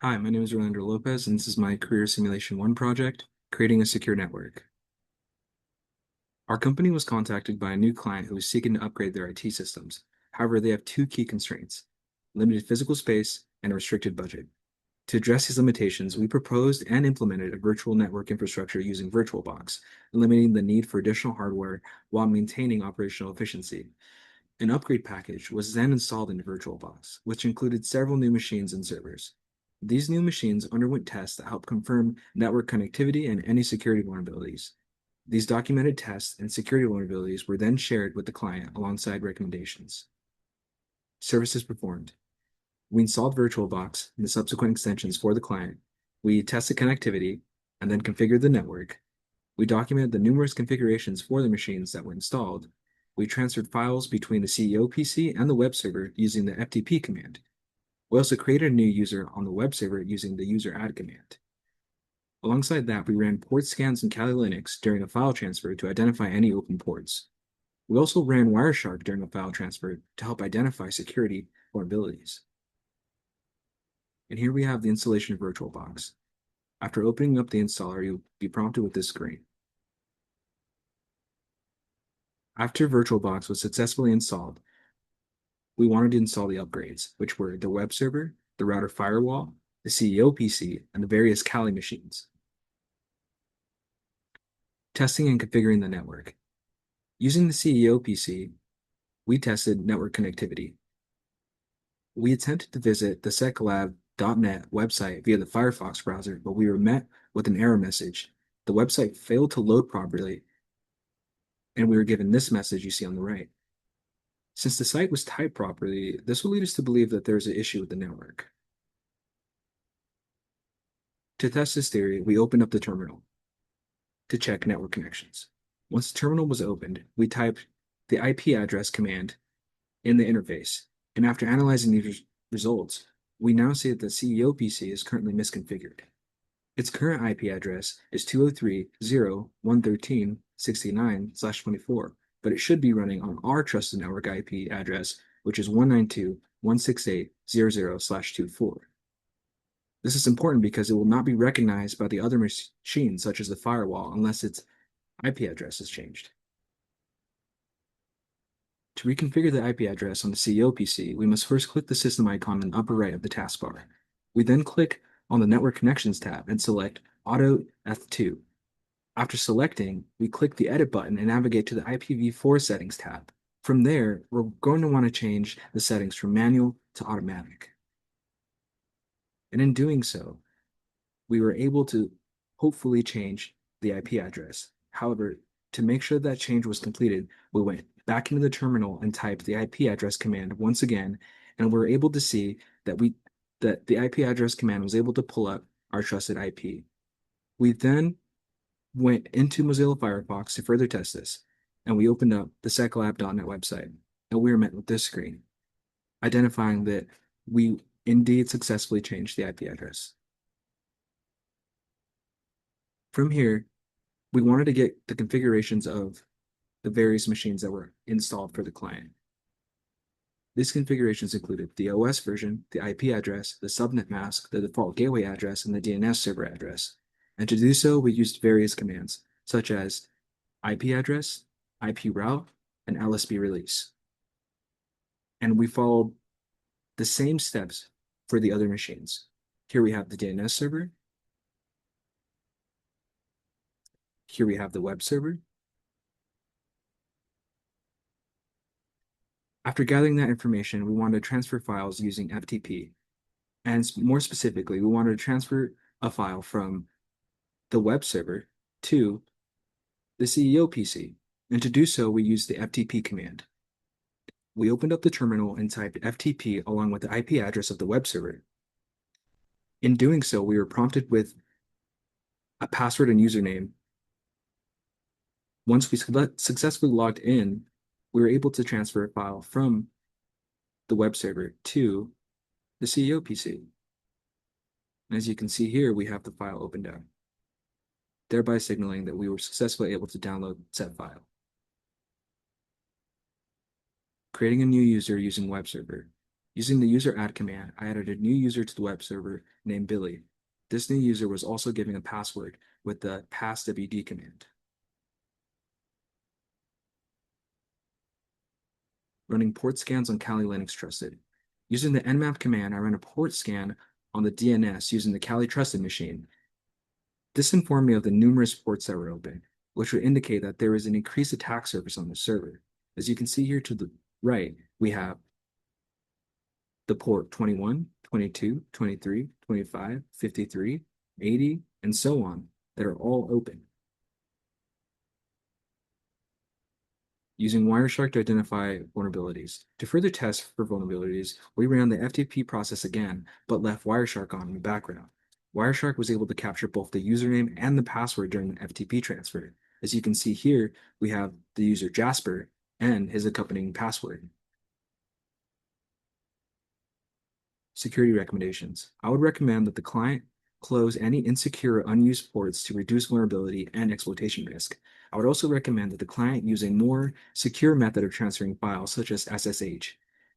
Hi, my name is Rolando Lopez, and this is my Career Simulation 1 project, creating a secure network. Our company was contacted by a new client who was seeking to upgrade their IT systems. However, they have two key constraints: limited physical space and a restricted budget. To address these limitations, we proposed and implemented a virtual network infrastructure using VirtualBox, eliminating the need for additional hardware while maintaining operational efficiency. An upgrade package was then installed into VirtualBox, which included several new machines and servers. These new machines underwent tests that helped confirm network connectivity and any security vulnerabilities. These documented tests and security vulnerabilities were then shared with the client alongside recommendations. Services performed. We installed VirtualBox and the subsequent extensions for the client. We tested connectivity and then configured the network. We documented the numerous configurations for the machines that were installed. We transferred files between the CEO PC and the web server using the FTP command. We also created a new user on the web server using the user add command. Alongside that, we ran port scans in Kali Linux during a file transfer to identify any open ports. We also ran Wireshark during a file transfer to help identify security vulnerabilities. And here we have the installation of VirtualBox. After opening up the installer, you'll be prompted with this screen. After VirtualBox was successfully installed, we wanted to install the upgrades, which were the web server, the router firewall, the CEO PC, and the various Kali machines. Testing and configuring the network. Using the CEO PC, we tested network connectivity. We attempted to visit the seclab.net website via the Firefox browser, but we were met with an error message. The website failed to load properly, and we were given this message you see on the right. Since the site was typed properly, this will lead us to believe that there is an issue with the network. To test this theory, we opened up the terminal to check network connections. Once the terminal was opened, we typed the IP address command in the interface, and after analyzing these results, we now see that the CEO PC is currently misconfigured. Its current IP address is 203.0.113.69/24, but it should be running on our trusted network IP address, which is 192.168.0.0/24. This is important because it will not be recognized by the other machines, such as the firewall, unless its IP address is changed. To reconfigure the IP address on the CEO PC, we must first click the system icon in the upper right of the taskbar. We then click on the Network Connections tab and select Auto Eth2. After selecting, we click the Edit button and navigate to the IPv4 Settings tab. From there, we're going to want to change the settings from manual to automatic. And in doing so, we were able to hopefully change the IP address. However, to make sure that change was completed, we went back into the terminal and typed the IP address command once again, and we were able to see that the IP address command was able to pull up our trusted IP. We then went into Mozilla Firefox to further test this, and we opened up the seclab.net website, and we were met with this screen, identifying that we indeed successfully changed the IP address. From here, we wanted to get the configurations of the various machines that were installed for the client. These configurations included the OS version, the IP address, the subnet mask, the default gateway address, and the DNS server address. And to do so, we used various commands, such as IP address, IP route, and LSB release. And we followed the same steps for the other machines. Here we have the DNS server. Here we have the web server. After gathering that information, we wanted to transfer files using FTP. And more specifically, we wanted to transfer a file from the web server to the CEO PC. And to do so, we used the FTP command. We opened up the terminal and typed FTP along with the IP address of the web server. In doing so, we were prompted with a password and username. Once we successfully logged in, we were able to transfer a file from the web server to the CEO PC. And as you can see here, we have the file opened up, thereby signaling that we were successfully able to download said file. Creating a new user using web server. Using the user add command, I added a new user to the web server named Billy. This new user was also given a password with the passwd command. Running port scans on Kali Linux Trusted. Using the nmap command, I ran a port scan on the DNS using the Kali Trusted machine. This informed me of the numerous ports that were open, which would indicate that there is an increased attack surface on the server. As you can see here to the right, we have the port 21, 22, 23, 25, 53, 80, and so on that are all open. Using Wireshark to identify vulnerabilities. To further test for vulnerabilities, we ran the FTP process again, but left Wireshark on in the background. Wireshark was able to capture both the username and the password during the FTP transfer. As you can see here, we have the user Jasper and his accompanying password. Security recommendations. I would recommend that the client close any insecure or unused ports to reduce vulnerability and exploitation risk. I would also recommend that the client use a more secure method of transferring files, such as SSH.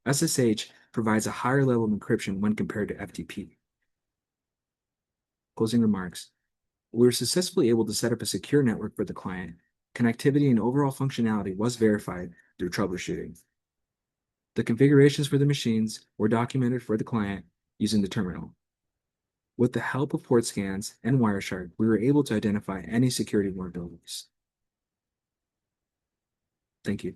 SSH provides a higher level of encryption when compared to FTP. Closing remarks. We were successfully able to set up a secure network for the client. Connectivity and overall functionality was verified through troubleshooting. The configurations for the machines were documented for the client using the terminal. With the help of port scans and Wireshark, we were able to identify any security vulnerabilities. Thank you.